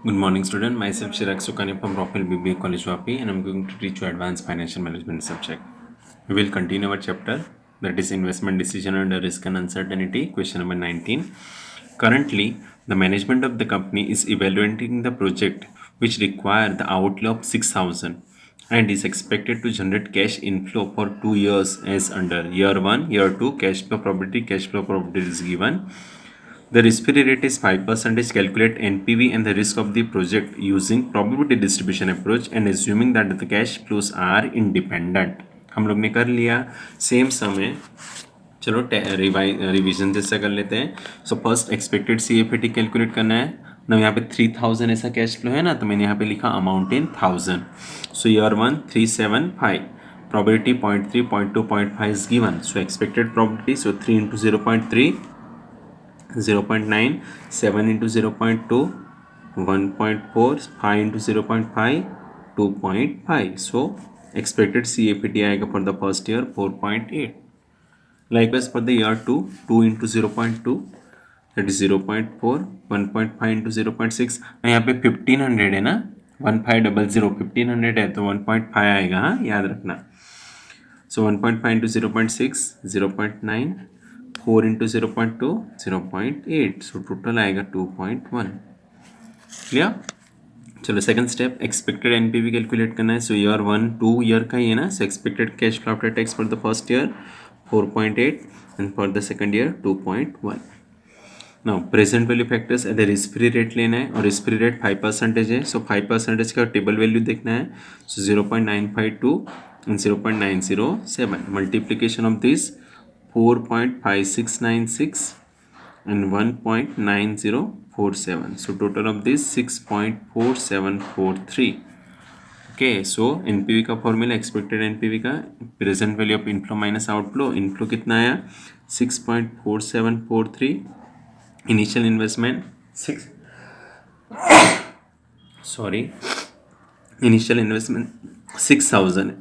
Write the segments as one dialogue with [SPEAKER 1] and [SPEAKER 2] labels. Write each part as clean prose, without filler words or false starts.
[SPEAKER 1] Good morning, student. Myself Chirag Sukani from Rockville BBA College Vapi, and I'm going to teach you advanced financial management subject. We will continue our chapter, that is investment decision under risk and uncertainty. Question number 19. Currently, the management of the company is evaluating the project which require the outlay of 6,000 and is expected to generate cash inflow for 2 years as under year 1, year 2 cash flow probability is given. The risk-free rate is 5%. Calculate NPV and the risk of the project using probability distribution approach and assuming that the cash flows are independent. हम लोग ने कर लिया same समय. चलो revision जैसा कर लेते हैं. So first expected CFAT calculate करना है ना. यहाँ पे 3000 ऐसा कैश फ्लो है ना, तो मैंने यहाँ पे लिखा amount in 1000. So year 1 375, probability 0.3, 0.2, 0.5 is given. So expected probability, so 3 into 0.3, 0.9, 7 into 0.2, 1.4, 5 into 0.5, 2.5. So expected CFAT आएगा for the first year 4.8. Likewise for the year 2, 2 into 0.2, that is 0.4, 1.5 into 0.6. यहाँ पे 1500 है ना, 1500, 1500 है तो 1.5 आएगा, हाँ याद रखना. So 1.5 into 0.6, 0.9, 4 into 0.2, 0.8. So total आएगा 2.1. क्लियर. चलो second step, expected NPV calculate करना है. सो ईयर 1 2 ईयर का ही है ना. सो expected cash flow after tax for the first year 4.8 and for the second year 2.1. Now present value factors at the risk free rate लेना है और risk free rate 5% है. सो 5% का टेबल वैल्यू देखना है. सो 0.952 and 0.907. Multiplication of this 4.5696 and 1.9047. So total of this 6.4743. Okay, so NPV का formula, expected NPV का present value of inflow minus outflow. Inflow कितना आया 6.4743. इनिशियल इन्वेस्टमेंट इनिशियल इन्वेस्टमेंट 6000 है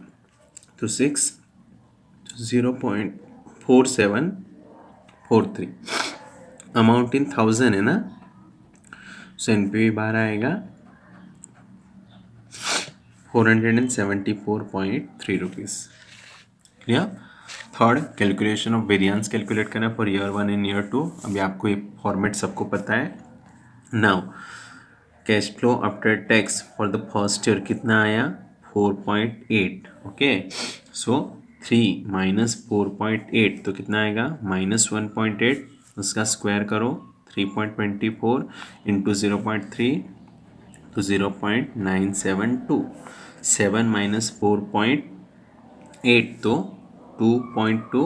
[SPEAKER 1] तो 0.4743. अमाउंट इन 1000 है ना. सो एनपीवी बाहर आएगा 474.3 rupees. Clear. Third, calculation of variance calculate करना फॉर ईयर 1 एंड ईयर 2. अभी आपको ये फॉर्मेट सबको पता है. Now cash flow after tax for the first year कितना आया 4.8. ओके, सो 3 माइनस 4.8 तो कितना आएगा -1.8. उसका स्क्वायर करो 3.24 इंटू 0.3 तो 0.972. 7 माइनस 4.8 तो 2.2.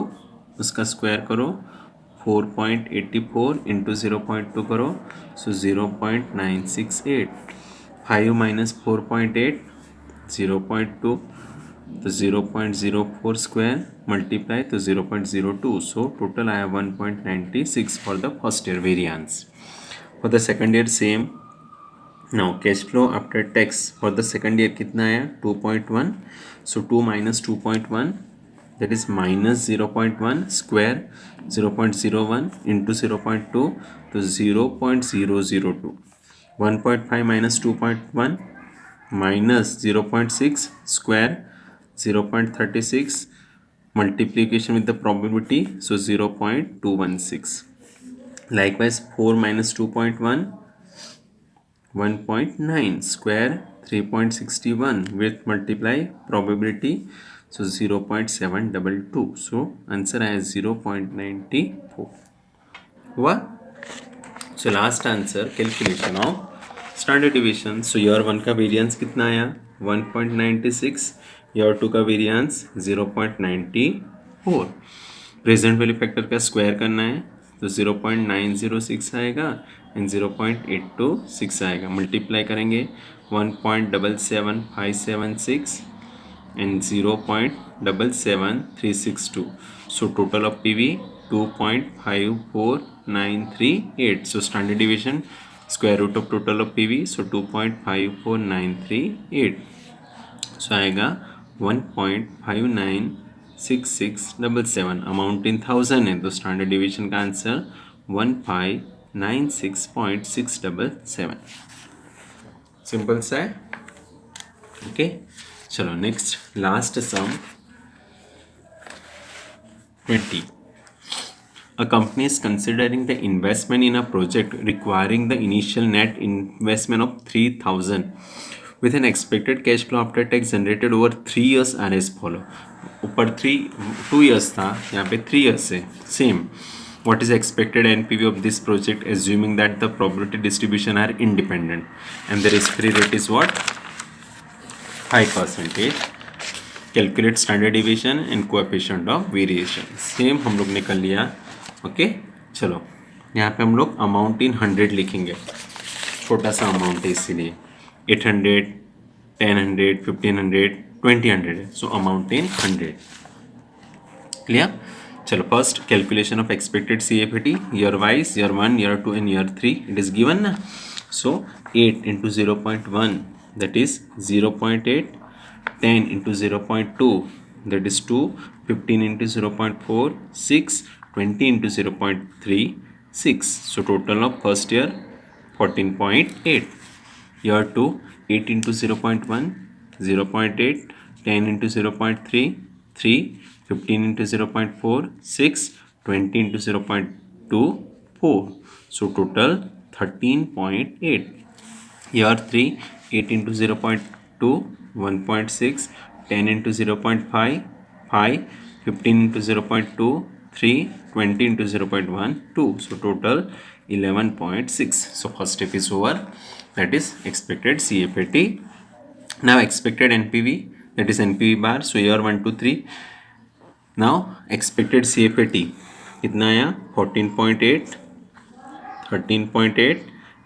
[SPEAKER 1] उसका स्क्वायर करो 4.84 इंटू 0.2 करो सो 0.968. 5 माइनस 4.8 0.2 तो 0.04 स्क्वायर मल्टीप्लाई तो 0.02. सो टोटल आया 1.96 for the first year variance. For the second year same. Now cash flow after tax for the second year कितना आया 2.1. सो 2 minus 2.1 that is minus 0.1 square 0.01 into 0.2 तो 0.002. 1.5 minus 2.1 minus 0.6 square 0.36 multiplication with the probability so 0.216. Likewise 4 minus 2.1 1.9 square 3.61 with multiply probability so 0.722. so answer आया 0.94 हुआ. So last answer calculation of standard division. So year 1 का variance कितना आया 1.96. Year 2 का variance 0.94. Present value factor का square करना है तो 0.906 आएगा एंड 0.826 आएगा. मल्टीप्लाई करेंगे 1.77576 and 0.77362. so total of PV 2.54938. so standard deviation square root of total of PV so 2.54938. so आएगा 1.596677. अमाउंट इन 1000 है तो स्टैंडर्ड डिविजन का आंसर 1596.677. सिंपल सा है. ओके, चलो next last sum 20. A company is considering the investment in a project requiring the initial net investment of 3,000 with an expected cash flow after tax generated over 3 years are as follow. ऊपर 2 years था, यहाँ पे 3 years है. Same. What is expected NPV of this project assuming that the probability distribution are independent and the risk-free rate is what? 5%. Calculate standard deviation and coefficient of variation. Same हम लोग ने कर लिया. Okay, चलो यहाँ पे हम लोग अमाउंट इन 100 लिखेंगे. छोटा सा अमाउंट है इसीलिए 800, 1000, 1500, 2000 है. So amount in 100. क्लियर. चलो first calculation of expected CFAT year wise, year 1, year 2 and year 3 it is given ना. सो 8 into 0.1 that is 0.8, 10 into 0.2 that is 2, 15 into 0.4 6, 20 into 0.3 6. So total of first year 14.8. Year 2 8 into 0.1 0.8, 10 into 0.3 3, 15 into 0.4 6, 20 into 0.2 4. So total 13.8. Year 3 8 into 0.2 1.6, 10 into 0.5 5, 15 into 0.2 3, 20 into 0.1 2. So total 11.6. So first step is over, that is expected CFAT. Now expected NPV, that is NPV bar. So year 1 to 3. Now expected CFAT कितना आया? 14.8, 13.8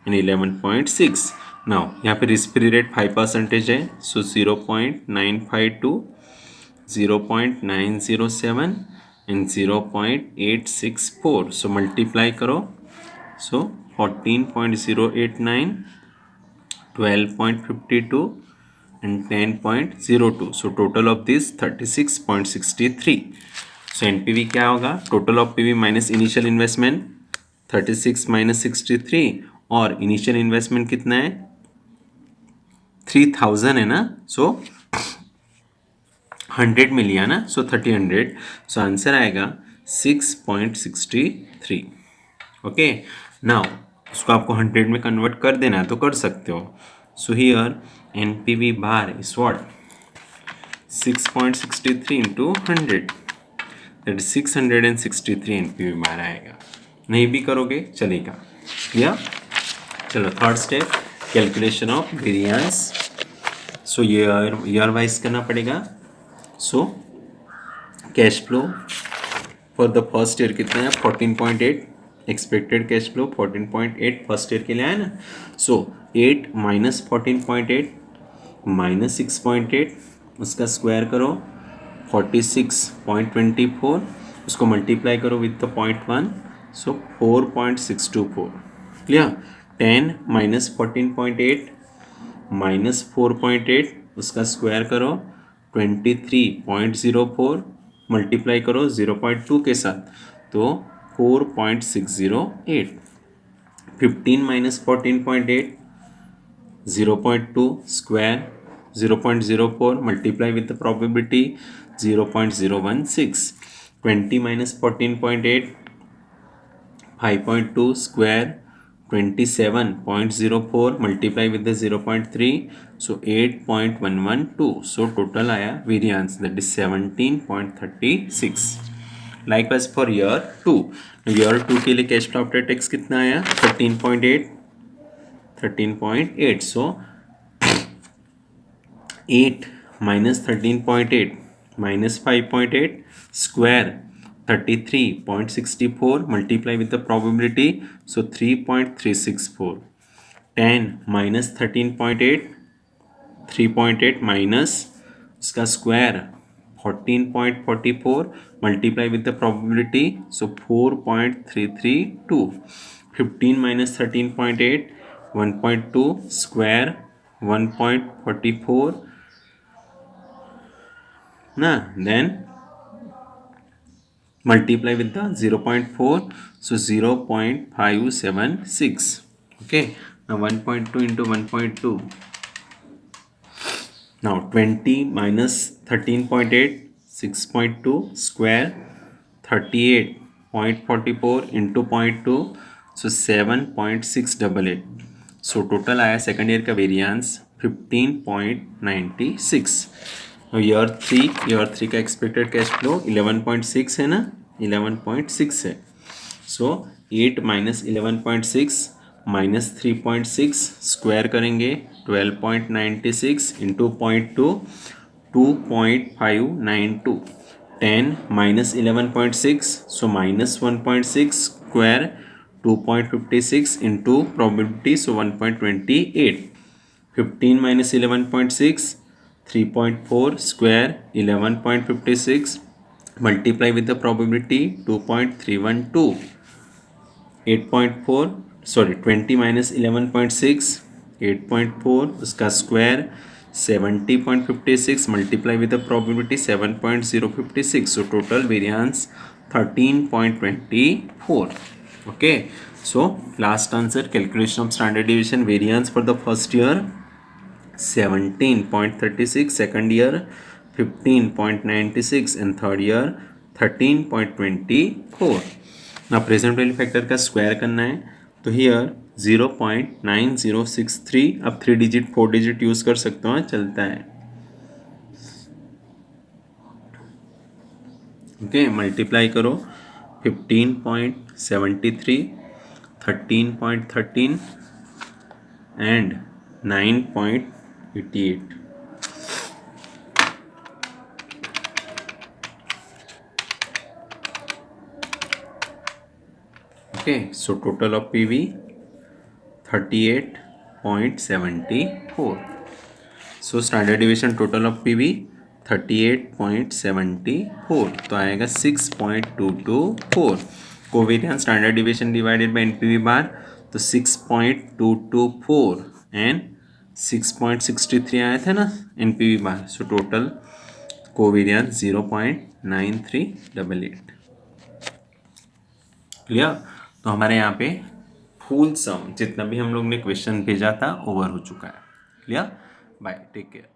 [SPEAKER 1] and 11.6. Now यहाँ पे risk free rate 5% है. So 0.952, 0.907 and 0.864. So multiply करो. So 14.089, 12.52 and 10.02. So total of this 36.63. So NPV क्या होगा? Total of PV minus initial investment 36 minus 63 और initial investment कितना है? 3000 है ना. So 100 में लिया ना. सो 3000. सो आंसर आएगा 6.63. ओके, नाउ उसको आपको 100 में कन्वर्ट कर देना है तो कर सकते हो. So here NPV bar is what? 6.63 into 100 that is 663 NPV बार आएगा. नहीं भी करोगे चलेगा. क्लियर. चलो third step calculation of variance. So year wise करना पड़ेगा. So cash flow for the first year कितना है? 14.8. Expected cash flow 14.8 first year के लिए आया ना. सो 8 माइनस 14.8 माइनस 6.8 उसका स्क्वायर करो 46.24. उसको मल्टीप्लाई करो with the 0.1. So 4.624. Clear. 10 minus 14.8 minus 4.8 उसका स्क्वायर करो 23.04 मल्टीप्लाई करो 0.2 के साथ तो 4.608. 15 minus 14.8 0.2 square 0.04 multiply with the probability 0.016. 20 minus 14.8 5.2 square 27.04 multiply with the 0.3. So 8.112. So total आया variance that is 17.36. Likewise for year 2. Year 2 के लिए cash flow after tax कितना आया? 13.8. 13.8. So 8 minus 13.8 minus 5.8 square 33.64 multiply with the probability. So 3.364. 10 minus 13.8 3.8 minus उसका square 14.44 multiply with the probability. So 4.332. 15 minus 13.8 1.2 square 1.44 ना. Then multiply with the 0.4. So 0.576. Okay, now 1.2 into 1.2 now 20 minus 13.8 6.2 square 38.44 into 0.2 so 7.688. So total आया second year का variance 15.96. Year three का expected cash flow 11.6 है ना, 11.6 है. सो 8 minus 11.6 minus 3.6 square करेंगे 12.96 into 0.2 2.592. 10 minus 11.6 so minus 1.6 square 2.56 into probability so 1.28. 15 minus 11.6 3.4 square 11.56 multiply with the probability 2.312. 8.4 sorry 20 minus 11.6 8.4 उसका square 70.56 multiply with the probability 7.056. So total variance 13.24. Okay, so last answer calculation of standard division variance for the first year 17.36, second year 15.96 and third year 13.24. ना present value factor का square करना है तो here 0.9063. अब 3 digit 4 digit use कर सकते हो, चलता है. ओके, मल्टीप्लाई करो 15.73 13.13 and 9.88. Okay, so total of PV 38.74. So standard deviation total of PV 38.74 तो आएगा 6.224. Covariance standard deviation divided by NPV bar तो 6.224 एंड 6.63 आया था ना NPV bar. So total covariance 0.9388. Clear. तो हमारे यहाँ पे फुल सम जितना भी हम लोग ने क्वेश्चन भेजा था ओवर हो चुका है. क्लियर. Bye, take care.